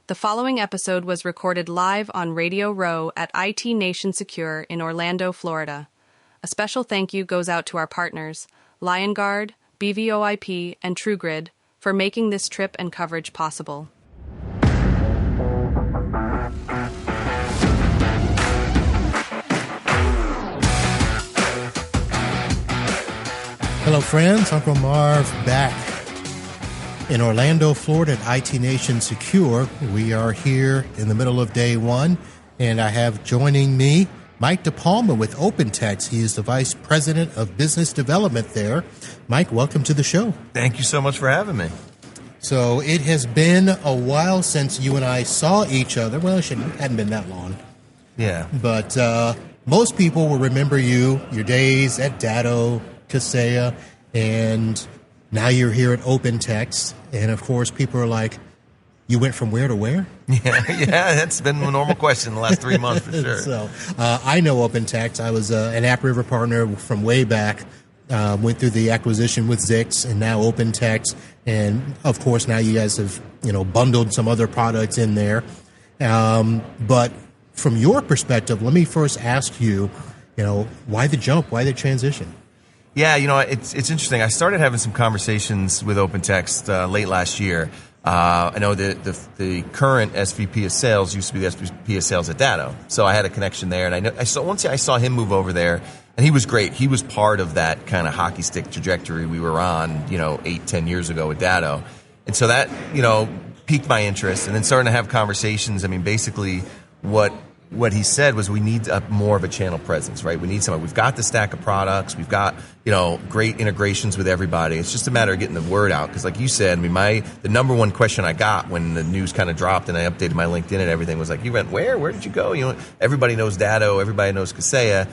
The following episode was recorded live on Radio Row at IT Nation Secure in Orlando, Florida. A special thank you goes out to our partners, LionGuard, BVOIP, and TrueGrid, for making this trip and coverage possible. Hello, friends. Uncle Marv back in Orlando, Florida at IT Nation Secure. We are here in the middle of day one, and I have joining me Mike DePalma with OpenText. He is the Vice President of Business Development there. Mike, welcome to the show. Thank you so much for having me. So it has been a while since you and I saw each other. Well, it hadn't been that long. Yeah. But most people will remember your days at Datto, Kaseya, and now you're here at OpenText. And, of course, people are like, you went from where to where? Yeah, that's been a normal question the last 3 months for sure. So I know OpenText. I was an AppRiver partner from way back. Went through the acquisition with Zix and now OpenText. And, of course, now you guys have bundled some other products in there. But from your perspective, let me first ask you, why the jump? Why the transition? Yeah, it's interesting. I started having some conversations with OpenText late last year. I know that the current SVP of sales used to be the SVP of sales at Datto, so I had a connection there. And once I saw him move over there, and he was great. He was part of that kind of hockey stick trajectory we were on, 8-10 years ago with Datto, and so that piqued my interest. And then starting to have conversations. I mean, basically, what he said was we need more of a channel presence, right? We need somebody. We've got the stack of products. We've got, great integrations with everybody. It's just a matter of getting the word out. Because like you said, the number one question I got when the news kind of dropped and I updated my LinkedIn and everything was like, you went where? Where did you go? Everybody knows Datto. Everybody knows Kaseya.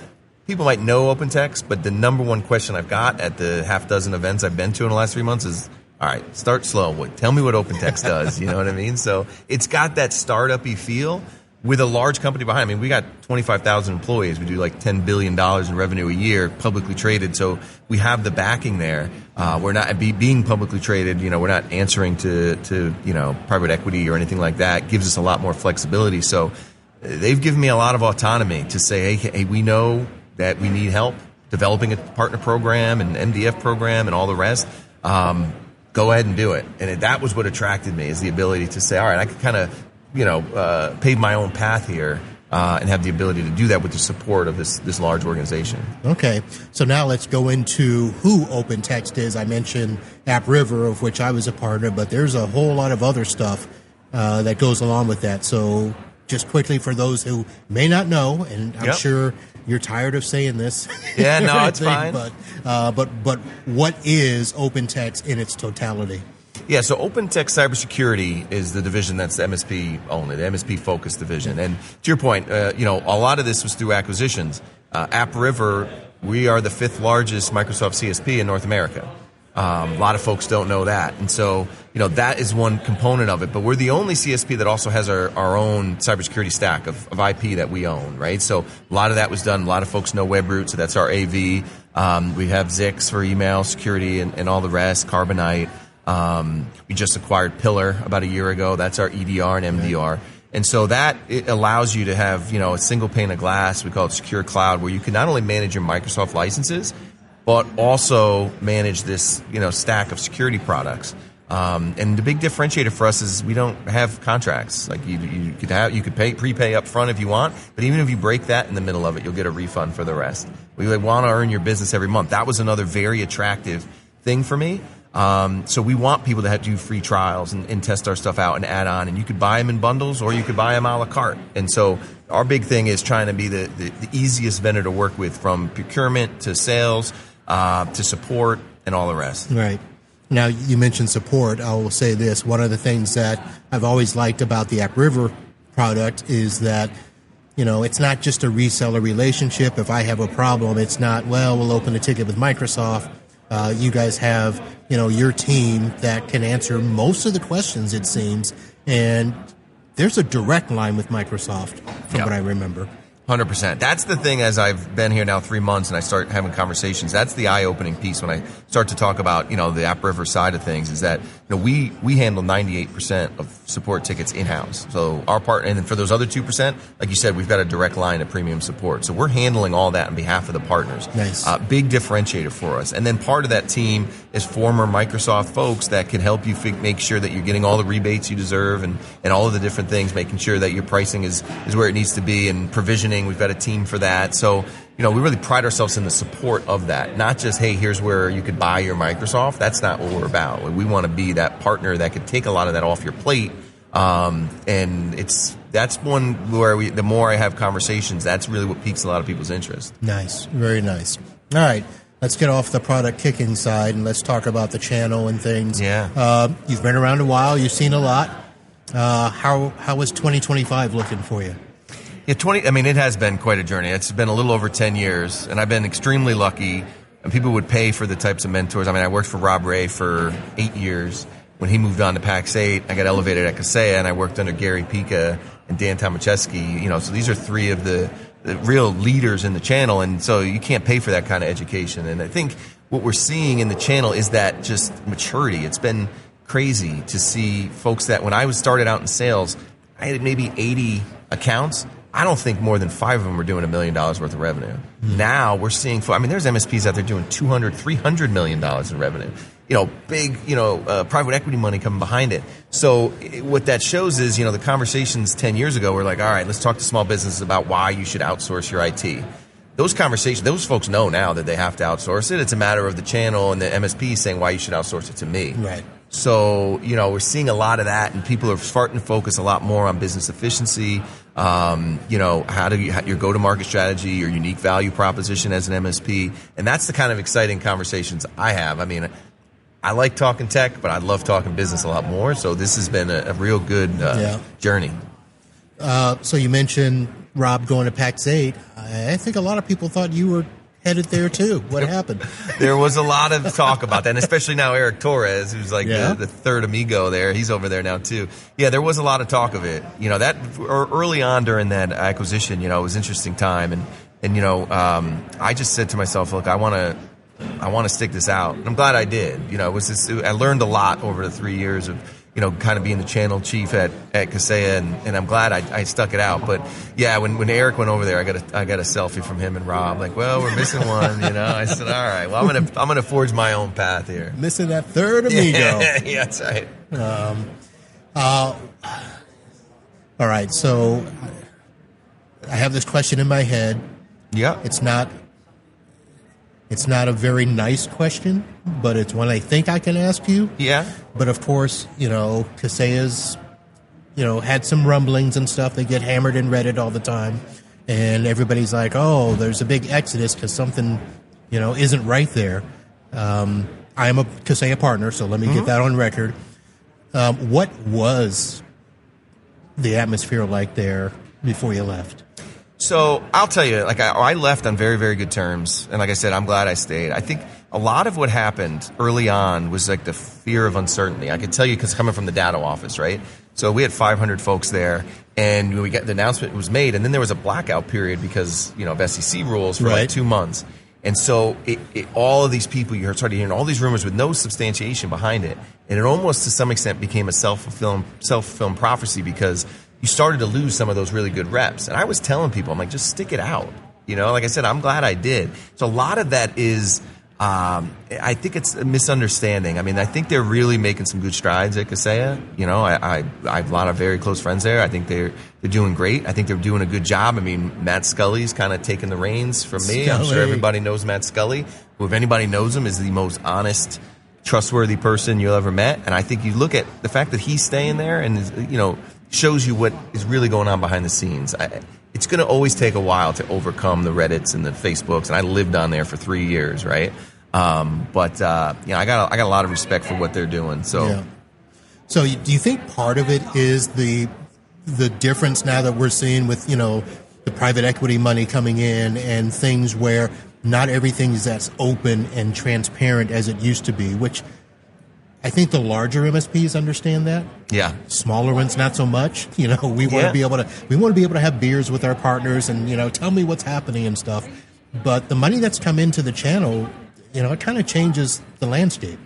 People might know OpenText, but the number one question I've got at the half dozen events I've been to in the last 3 months is, all right, start slow. Tell me what OpenText does. You know what I mean? So it's got that startup-y feel with a large company behind. I mean, we got 25,000 employees. We do like $10 billion in revenue a year, publicly traded. So we have the backing there. We're not being publicly traded. We're not answering to private equity or anything like that. Gives us a lot more flexibility. So they've given me a lot of autonomy to say, hey, we know that we need help developing a partner program and MDF program and all the rest. Go ahead and do it. And that was what attracted me, is the ability to say, all right, I could kind of pave my own path here and have the ability to do that with the support of this large organization. Okay, so now let's go into who OpenText is. I mentioned AppRiver, of which I was a partner, but there's a whole lot of other stuff that goes along with that. So just quickly, for those who may not know, and I'm sure you're tired of saying this. Yeah, no, it's fine. But what is OpenText in its totality? Yeah, so OpenText Cybersecurity is the division that's the MSP only, the MSP-focused division. And to your point, a lot of this was through acquisitions. AppRiver, we are the 5th largest Microsoft CSP in North America. A lot of folks don't know that. And so, that is one component of it. But we're the only CSP that also has our own cybersecurity stack of IP that we own, right? So a lot of that was done. A lot of folks know Webroot, so that's our AV. We have Zix for email security and all the rest, Carbonite. We just acquired Pillar about a year ago. That's our EDR and MDR. Right. And so that it allows you to have, a single pane of glass. We call it Secure Cloud, where you can not only manage your Microsoft licenses, but also manage this, stack of security products. And the big differentiator for us is we don't have contracts. Like you could prepay up front if you want, but even if you break that in the middle of it, you'll get a refund for the rest. We want to earn your business every month. That was another very attractive thing for me. So we want people to have to do free trials and test our stuff out and add on. And you could buy them in bundles or you could buy them a la carte. And so our big thing is trying to be the easiest vendor to work with, from procurement to sales to support and all the rest. Right. Now, you mentioned support. I will say this. One of the things that I've always liked about the AppRiver product is that, it's not just a reseller relationship. If I have a problem, it's not, we'll open a ticket with Microsoft. You guys have, your team that can answer most of the questions, it seems, and there's a direct line with Microsoft from what I remember. 100%. That's the thing. As I've been here now 3 months and I start having conversations, that's the eye-opening piece when I start to talk about, the AppRiver side of things, is that, we handle 98% of support tickets in-house. So our partner, and then for those other 2%, like you said, we've got a direct line of premium support. So we're handling all that on behalf of the partners. Nice. Big differentiator for us. And then part of that team is former Microsoft folks that can help you make sure that you're getting all the rebates you deserve and all of the different things, making sure that your pricing is where it needs to be, and provisioning. We've got a team for that. So, we really pride ourselves in the support of that. Not just, hey, here's where you could buy your Microsoft. That's not what we're about. We want to be that partner that could take a lot of that off your plate. And that's one where the more I have conversations, that's really what piques a lot of people's interest. Nice. Very nice. All right. Let's get off the product kicking side and let's talk about the channel and things. Yeah. You've been around a while. You've seen a lot. How is 2025 looking for you? Yeah, it has been quite a journey. It's been a little over 10 years, and I've been extremely lucky. And people would pay for the types of mentors. I worked for Rob Ray for 8 years. When he moved on to PAX 8, I got elevated at Kaseya, and I worked under Gary Pica and Dan Tomacheski. So these are three of the real leaders in the channel, and so you can't pay for that kind of education. And I think what we're seeing in the channel is that just maturity. It's been crazy to see folks that when I was started out in sales, I had maybe 80 accounts. I don't think more than 5 of them were doing $1 million worth of revenue. Now we're seeing, there's MSPs out there doing $200, $300 million in revenue. Big, private equity money coming behind it. So what that shows is, the conversations 10 years ago were like, all right, let's talk to small businesses about why you should outsource your IT. Those conversations, those folks know now that they have to outsource it. It's a matter of the channel and the MSP saying why you should outsource it to me. Right. So, we're seeing a lot of that, and people are starting to focus a lot more on business efficiency, how do your go-to-market strategy, your unique value proposition as an MSP. And that's the kind of exciting conversations I have. I like talking tech, but I love talking business a lot more. So this has been a real good journey. So you mentioned Rob going to PAX 8. I think a lot of people thought you were headed there too. What happened? There was a lot of talk about that, and especially now Eric Torres, who's like the third amigo there. He's over there now too. Yeah, there was a lot of talk of it. That early on during that acquisition, it was an interesting time, and I just said to myself, look, I want to stick this out. And I'm glad I did. I learned a lot over the 3 years of kind of being the channel chief at Kaseya, and I'm glad I stuck it out. But yeah, when Eric went over there, I got a selfie from him and Rob. Like, well, we're missing one. I said, all right, well, I'm gonna forge my own path here. Missing that third amigo. Yeah, that's right. All right, so I have this question in my head. Yeah, it's not a very nice question, but it's one I think I can ask you. Yeah. But of course, Kaseya's, had some rumblings and stuff. They get hammered in Reddit all the time. And everybody's like, oh, there's a big exodus because something, isn't right there. I am a Kaseya partner, so let me get that on record. What was the atmosphere like there before you left? So I'll tell you, I left on very, very good terms. And like I said, I'm glad I stayed. I think a lot of what happened early on was like the fear of uncertainty. I can tell you because coming from the Datto office, right? So we had 500 folks there, and when the announcement was made, and then there was a blackout period because, of SEC rules for like 2 months. And so all of these people, you started hearing all these rumors with no substantiation behind it. And it almost to some extent became a self-fulfilling prophecy because you started to lose some of those really good reps. And I was telling people, I'm like, just stick it out. Like I said, I'm glad I did. So a lot of that is, I think it's a misunderstanding. I think they're really making some good strides at Kaseya. I have a lot of very close friends there. I think they're doing great. I think they're doing a good job. Matt Scully's kind of taking the reins from me. I'm sure everybody knows Matt Scully, who, if anybody knows him, is the most honest, trustworthy person you'll ever met. And I think you look at the fact that he's staying there and, shows you what is really going on behind the scenes. It's going to always take a while to overcome the Reddits and the Facebooks, and I lived on there for 3 years, right? But I got a lot of respect for what they're doing. So, yeah. So do you think part of it is the difference now that we're seeing with the private equity money coming in and things where not everything is as open and transparent as it used to be, which I think the larger MSPs understand that. Yeah. Smaller ones, not so much. We want to be able to have beers with our partners and tell me what's happening and stuff. But the money that's come into the channel, it kind of changes the landscape.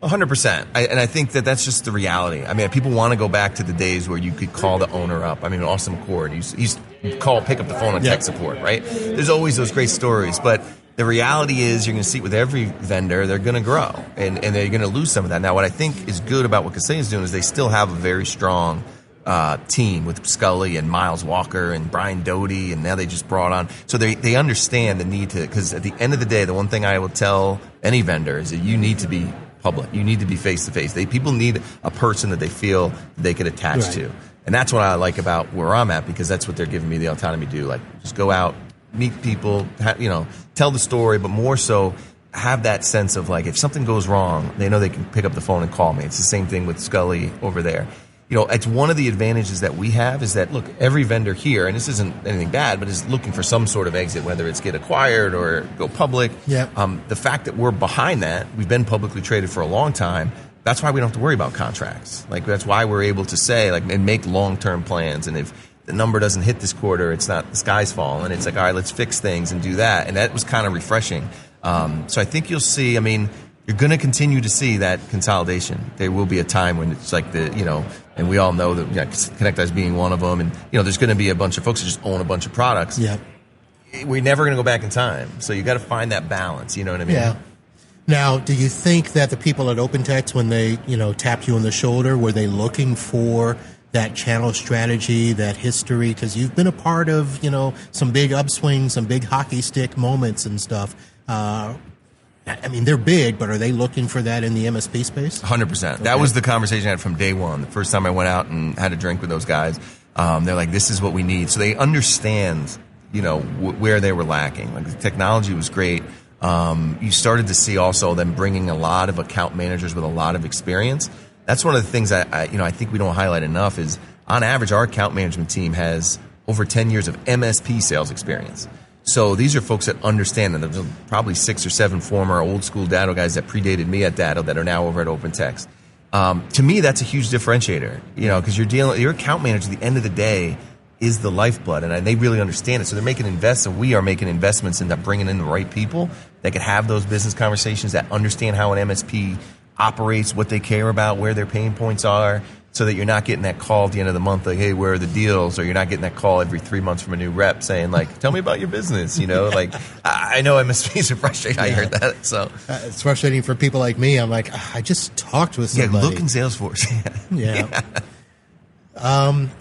100%. And I think that that's just the reality. I mean, people want to go back to the days where you could call the owner up. I mean, Austin McCord, you used to pick up the phone on tech support, right? There's always those great stories, but the reality is you're going to see with every vendor, they're going to grow, and they're going to lose some of that. Now, what I think is good about what Kaseya is doing is they still have a very strong team with Scully and Miles Walker and Brian Doty, and now they just brought on. So they understand the need to, because at the end of the day, the one thing I will tell any vendor is that you need to be public. You need to be face-to-face. People need a person that they feel they can attach to. And that's what I like about where I'm at, because that's what they're giving me the autonomy to do. Like, just go out, meet people, tell the story, but more so have that sense of, like, if something goes wrong, they know they can pick up the phone and call me. It's the same thing with Scully over there. It's one of the advantages that we have is that, look, every vendor here, and this isn't anything bad, but is looking for some sort of exit, whether it's get acquired or go public. The fact that we're behind that, we've been publicly traded for a long time, that's why we don't have to worry about contracts. Like, that's why we're able to say, like, and make long-term plans. And if the number doesn't hit this quarter, it's not the sky's falling. It's like, all right, let's fix things and do that. And that was kind of refreshing. So I think you'll see, you're going to continue to see that consolidation. There will be a time when it's like and we all know that Connectize being one of them, and there's going to be a bunch of folks that just own a bunch of products. We're never going to go back in time, so you got to find that balance. You know what I mean? Yeah. Now, do you think that the people at OpenText, when they tapped you on the shoulder, were they looking for that channel strategy, that history? Because you've been a part of some big upswings, some big hockey stick moments and stuff. They're big, but are they looking for that in the MSP space? 100%. Okay. That was the conversation I had from day one. The first time I went out and had a drink with those guys, they're like, this is what we need. So they understand, where they were lacking. Like, the technology was great. You started to see also them bringing a lot of account managers with a lot of experience. That's one of the things I think we don't highlight enough is, on average, our account management team has over 10 years of MSP sales experience. So these are folks that understand, and there's probably 6 or 7 former old school Datto guys that predated me at Datto that are now over at OpenText. To me, that's a huge differentiator, because your account manager at the end of the day is the lifeblood, and they really understand it. So they're making investments, we are making investments into bringing in the right people that can have those business conversations, that understand how an MSP operates, what they care about, where their pain points are, so that you're not getting that call at the end of the month like, hey, where are the deals? Or you're not getting that call every 3 months from a new rep saying, like, tell me about your business. Like, I know MSPs are frustrated. I heard that. So it's frustrating for people like me. I'm like, I just talked with somebody. Yeah, look in Salesforce.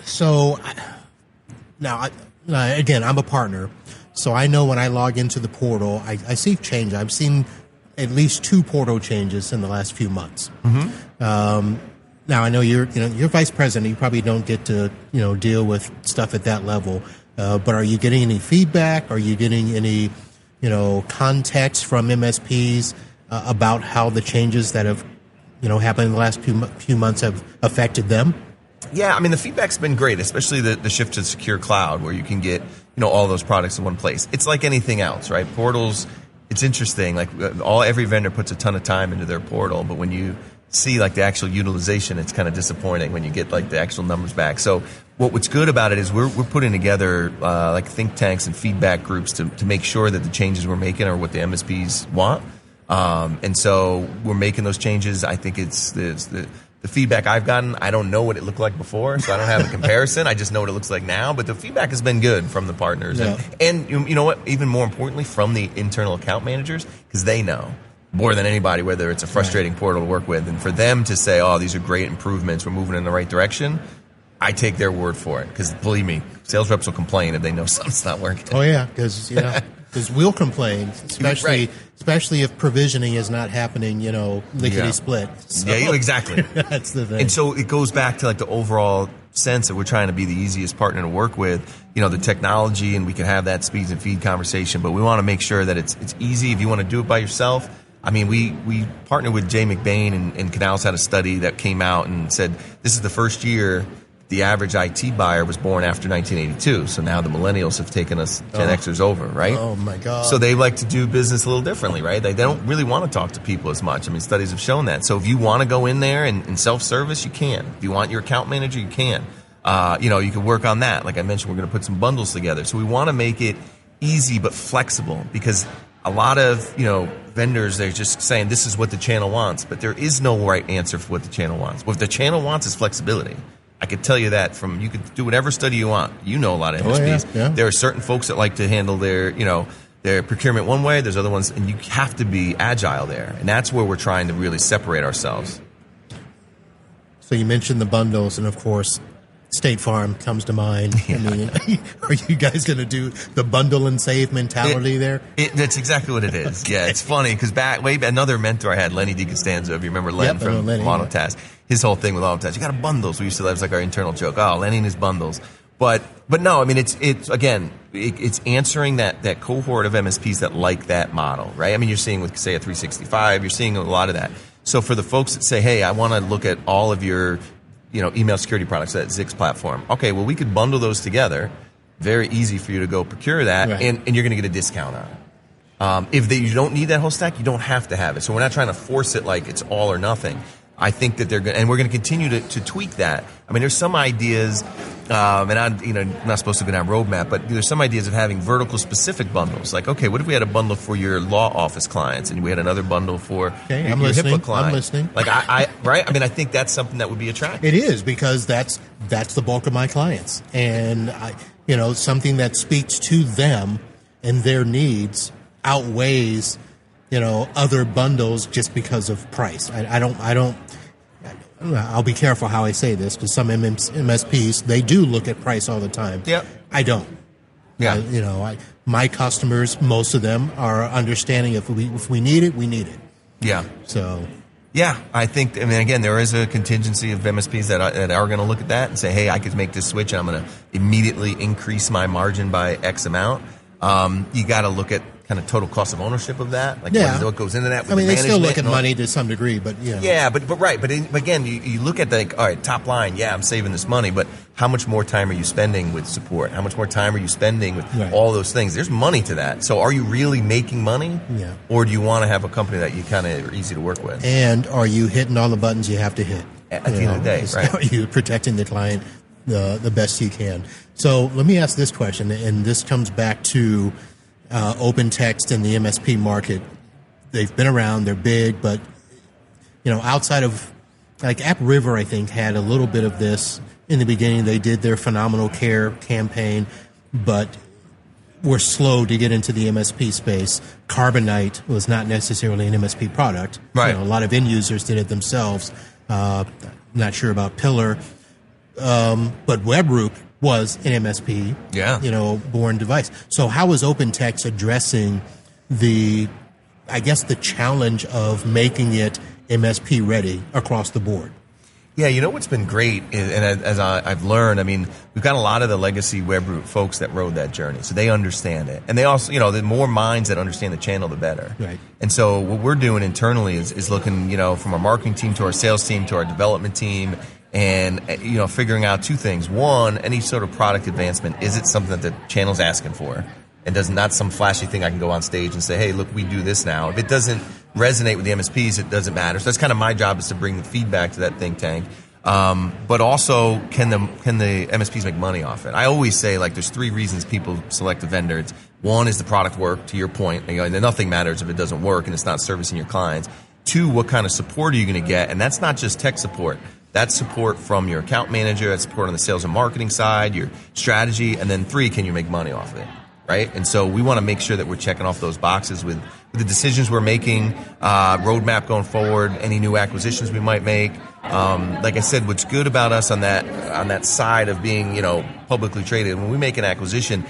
So now, again, I'm a partner. So I know when I log into the portal, I see change. I've seen at least 2 portal changes in the last few months. Now, I know you're vice president. You probably don't get to, deal with stuff at that level. But are you getting any feedback? Are you getting any, context from MSPs about how the changes that have, happened in the last few months have affected them? Yeah, the feedback's been great, especially the shift to secure cloud, where you can get, all those products in one place. It's like anything else, right? Portals, it's interesting. Like, every vendor puts a ton of time into their portal, but when you see like the actual utilization, it's kind of disappointing when you get like the actual numbers back. So what's good about it is we're putting together like think tanks and feedback groups to make sure that the changes we're making are what the MSPs want. And so we're making those changes. I think it's the feedback I've gotten. I don't know what it looked like before, so I don't have a comparison. I just know what it looks like now. But the feedback has been good from the partners. Yeah. And you know what? Even more importantly, from the internal account managers, because they know more than anybody whether it's a frustrating portal to work with. And for them to say, oh, these are great improvements, we're moving in the right direction, I take their word for it. Because believe me, sales reps will complain if they know something's not working. Oh, yeah, because we'll complain, especially if provisioning is not happening, lickety-split. So, yeah, exactly. That's the thing. And so it goes back to like the overall sense that we're trying to be the easiest partner to work with, the technology, and we can have that speeds and feed conversation, but we want to make sure that it's easy. If you want to do it by yourself, we partnered with Jay McBain, and Canals had a study that came out and said this is the first year the average IT buyer was born after 1982. So now the millennials have taken us Gen Xers over, right? Oh, my God. So they like to do business a little differently, right? They don't really want to talk to people as much. Studies have shown that. So if you want to go in there and self-service, you can. If you want your account manager, you can. You can work on that. Like I mentioned, we're going to put some bundles together. So we want to make it easy but flexible, because a lot of, vendors, they're just saying this is what the channel wants, but there is no right answer for what the channel wants. What the channel wants is flexibility. I could tell you that you could do whatever study you want. You know a lot of MSPs. Oh, yeah. There are certain folks that like to handle their procurement one way. There's other ones, and you have to be agile there. And that's where we're trying to really separate ourselves. So you mentioned the bundles, and of course, State Farm comes to mind. Yeah. I mean, are you guys going to do the bundle and save mentality there? That's exactly what it is. Okay. Yeah, it's funny because another mentor I had, Lenny DiCostanzo, if you remember Len from Autotask, his whole thing with Autotask, you got to bundle. So we used to, that was like our internal joke. Oh, Lenny and his bundles. But no, I mean, it's answering that cohort of MSPs that like that model, right? I mean, you're seeing with Kaseya 365, you're seeing a lot of that. So for the folks that say, hey, I want to look at all of your email security products, that Zix platform. Okay, well, we could bundle those together. Very easy for you to go procure that, right. and you're going to get a discount on it. If you don't need that whole stack, you don't have to have it. So we're not trying to force it like it's all or nothing. I think that and we're going to continue to tweak that. I mean, there's some ideas, and I'm not supposed to go down roadmap, but there's some ideas of having vertical specific bundles. Like, okay, what if we had a bundle for your law office clients, and we had another bundle for your HIPAA clients? I'm listening. Like, right? I mean, I think that's something that would be attractive. It is, because that's the bulk of my clients, and something that speaks to them and their needs outweighs other bundles just because of price. I'll be careful how I say this, because some MSPs, they do look at price all the time. Yep. I don't. Yeah. My customers, most of them are understanding if we need it, we need it. Yeah. So. Yeah, I think, again, there is a contingency of MSPs that are going to look at that and say, hey, I could make this switch and I'm going to immediately increase my margin by X amount. You got to look at kind of total cost of ownership of that. Like, what goes into that? They still look at money to some degree, but Yeah, but right. But again, you look at all right, top line, I'm saving this money, but how much more time are you spending with support? How much more time are you spending with all those things? There's money to that. So are you really making money? Yeah. Or do you want to have a company that you kind of are easy to work with? And are you hitting all the buttons you have to hit? At the end of the day, right? Are you protecting the client the best you can? So let me ask this question, and this comes back to OpenText and the MSP market. They've been around, they're big, but outside of like AppRiver, I think had a little bit of this in the beginning. They did their Phenomenal Care campaign, but were slow to get into the MSP space. Carbonite was not necessarily an MSP product. Right. A lot of end users did it themselves. Not sure about Pillar, but Webroot was an MSP, born device. So how is OpenText addressing the challenge of making it MSP ready across the board? Yeah, what's been great, and as I've learned, we've got a lot of the legacy Webroot folks that rode that journey, so they understand it. And they also, the more minds that understand the channel, the better. Right. And so what we're doing internally is looking, from our marketing team to our sales team to our development team, and figuring out two things. One, any sort of product advancement, is it something that the channel's asking for? And not some flashy thing I can go on stage and say, hey, look, we do this now. If it doesn't resonate with the MSPs, it doesn't matter. So that's kind of my job, is to bring the feedback to that think tank. But also, can the MSPs make money off it? I always say, there's three reasons people select a vendor. One is the product work, to your point. And nothing matters if it doesn't work and it's not servicing your clients. Two, what kind of support are you going to get? And that's not just tech support. That's support from your account manager. That's support on the sales and marketing side, your strategy. And then three, can you make money off it? Right? And so we want to make sure that we're checking off those boxes with the decisions we're making, roadmap going forward, any new acquisitions we might make. Like I said, what's good about us on that side of being, publicly traded, when we make an acquisition,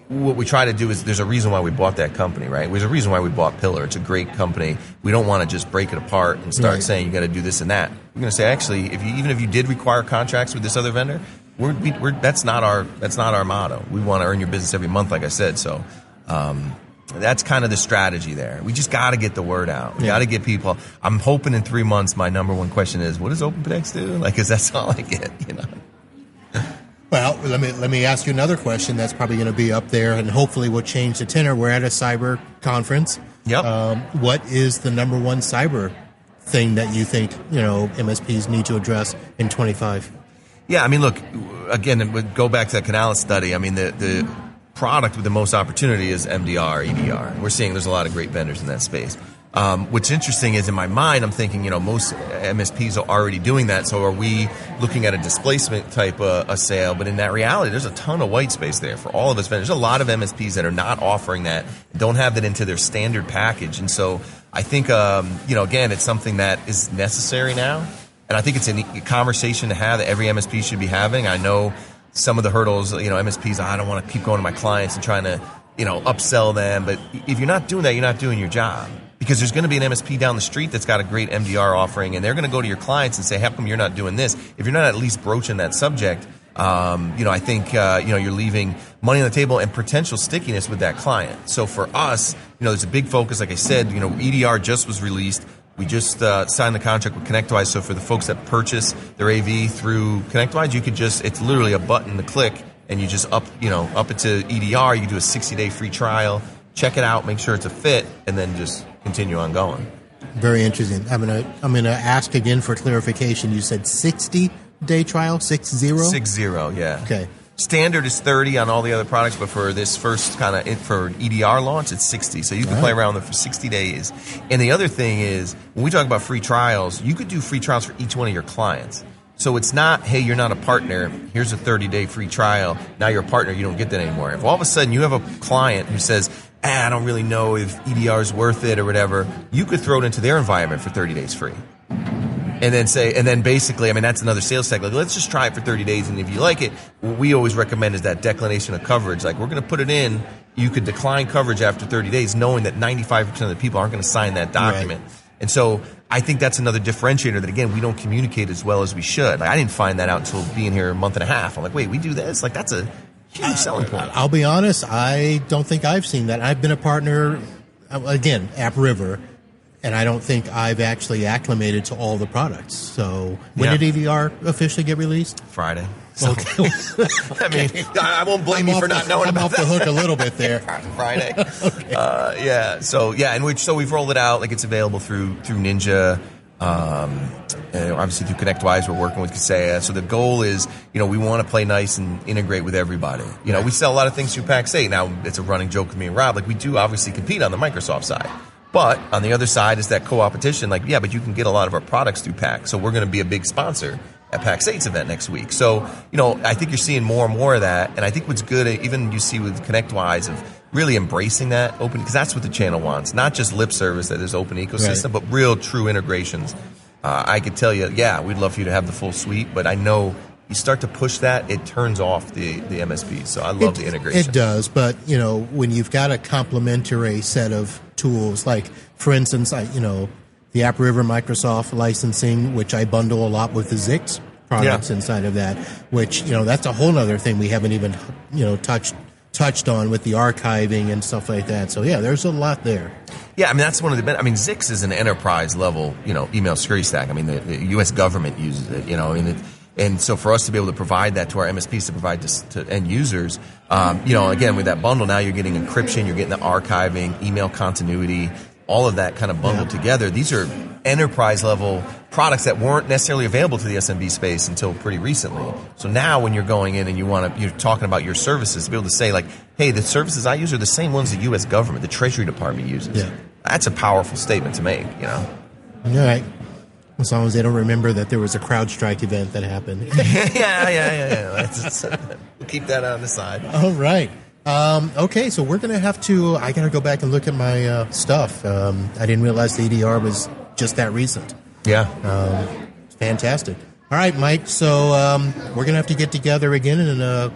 what we try to do is, there's a reason why we bought that company, right? There's a reason why we bought Pillar. It's a great company. We don't want to just break it apart and start saying you got to do this and that. We're going to say, actually, even if you did require contracts with this other vendor, that's not our motto. We want to earn your business every month, like I said. So that's kind of the strategy there. We just got to get the word out. We got to get people. I'm hoping in 3 months, my number one question is, what does OpenText do? Because that's all I get, Well, let me ask you another question that's probably going to be up there, and hopefully will change the tenor. We're at a cyber conference. Yep. What is the number one cyber thing that you think MSPs need to address in 25? Yeah, look, again, go back to that Canalys study. product with the most opportunity is MDR, EDR. We're seeing there's a lot of great vendors in that space. What's interesting is in my mind, I'm thinking, most MSPs are already doing that. So are we looking at a displacement type a sale? But in that reality, there's a ton of white space there for all of us vendors. There's a lot of MSPs that are not offering that, don't have that into their standard package. And so I think, again, it's something that is necessary now. And I think it's a conversation to have that every MSP should be having. I know some of the hurdles, MSPs, I don't want to keep going to my clients and trying to, upsell them. But if you're not doing that, you're not doing your job. Because there's going to be an MSP down the street that's got a great MDR offering, and they're going to go to your clients and say, how come you're not doing this? If you're not at least broaching that subject, I think, you're leaving money on the table and potential stickiness with that client. So for us, there's a big focus. Like I said, EDR just was released. We just signed the contract with ConnectWise. So for the folks that purchase their AV through ConnectWise, you could it's literally a button to click, and you just up it to EDR. You can do a 60-day free trial, check it out, make sure it's a fit, and then just continue on going. Very interesting. I'm gonna ask again for clarification. You said 60-day trial, 60? 60, yeah. Okay. Standard is 30 on all the other products, but for this first for EDR launch, it's 60. So you can play around with it for 60 days. And the other thing is, when we talk about free trials, you could do free trials for each one of your clients. So it's not, hey, you're not a partner, here's a 30-day free trial, now you're a partner, you don't get that anymore. If all of a sudden you have a client who says, I don't really know if EDR is worth it or whatever, you could throw it into their environment for 30 days free. And then basically, that's another sales tech. Like, let's just try it for 30 days, and if you like it, what we always recommend is that declination of coverage. Like, we're going to put it in, you could decline coverage after 30 days, knowing that 95% of the people aren't going to sign that document. Right. And so I think that's another differentiator that, again, we don't communicate as well as we should. Like, I didn't find that out until being here a month and a half. I'm like, wait, we do this? Like, that's a huge selling point. I'll be honest, I don't think I've seen that. I've been a partner, again, AppRiver, and I don't think I've actually acclimated to all the products. So when did EDR officially get released? Friday. So, okay. I won't blame you for not knowing about that. I'm off the hook a little bit there. Friday. Okay. So we've rolled it out. Like, it's available through Ninja. Obviously through ConnectWise, we're working with Kaseya. So the goal is, we want to play nice and integrate with everybody. We sell a lot of things through Pax8. Now, it's a running joke with me and Rob. Like, we do obviously compete on the Microsoft side. But on the other side is that co-opetition. Like, but you can get a lot of our products through PAX. So we're going to be a big sponsor at Pax8's event next week. So, I think you're seeing more and more of that. And I think what's good, even you see with ConnectWise, of really embracing that open, because that's what the channel wants. Not just lip service that is open ecosystem, but real true integrations. I could tell you, we'd love for you to have the full suite, but I know you start to push that, it turns off the MSPs. So I love the integration. It does, but when you've got a complementary set of tools, like for instance, the AppRiver Microsoft licensing, which I bundle a lot with the Zix products inside of that, which that's a whole other thing we haven't even touched on with the archiving and stuff like that. So there's a lot there. Yeah, that's one of the. Zix is an enterprise level, email security stack. The U.S. government uses it, and so for us to be able to provide that to our MSPs to provide to end users, again with that bundle, now you're getting encryption, you're getting the archiving, email continuity, all of that kind of bundled together. These are enterprise level products that weren't necessarily available to the SMB space until pretty recently. So now when you're going in and you're talking about your services, to be able to say like, hey, the services I use are the same ones the U.S. government, the Treasury Department uses. Yeah. That's a powerful statement to make, All right. As long as they don't remember that there was a CrowdStrike event that happened. Yeah. We'll keep that on the side. All right. Okay, so we're going to have to... I got to go back and look at my stuff. I didn't realize the EDR was just that recent. Yeah. Fantastic. All right, Mike, so we're going to have to get together again in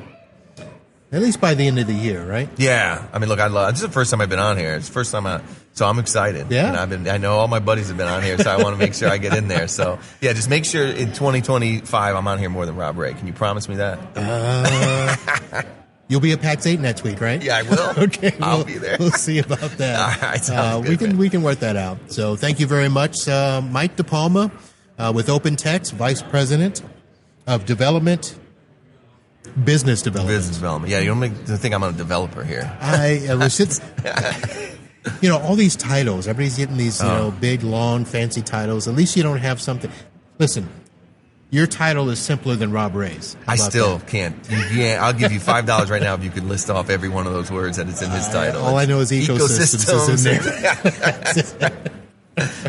at least by the end of the year, right? Yeah. Look, this is the first time I've been on here. It's the first time so I'm excited. Yeah. And I know all my buddies have been on here, so I want to make sure I get in there. So, just make sure in 2025 I'm on here more than Rob Ray. Can you promise me that? You'll be at PAX8 next week, right? Yeah, I will. Okay. I'll be there. We'll see about that. All right. Sounds good, we can work that out. So thank you very much. Mike DePalma with OpenText, Vice President of Business Development. Business development. Yeah, you don't make the think I'm a developer here. I was just, all these titles. Everybody's getting these, big, long, fancy titles. At least you don't have something. Listen, Your title is simpler than Rob Ray's. I still can't. Yeah, I'll give you $5 right now if you could list off every one of those words that it's in his title. All I know is ecosystems is in there.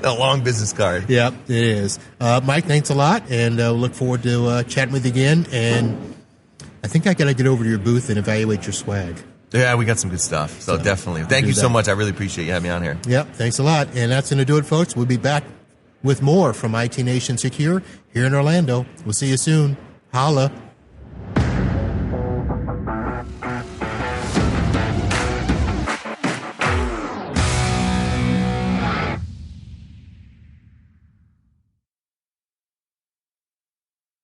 A long business card. Yep, it is. Mike, thanks a lot, and look forward to chatting with you again. And I think I got to get over to your booth and evaluate your swag. Yeah, we got some good stuff. So definitely. Thank you so much. I really appreciate you having me on here. Yep, thanks a lot. And that's going to do it, folks. We'll be back with more from IT Nation Secure here in Orlando. We'll see you soon. Holla.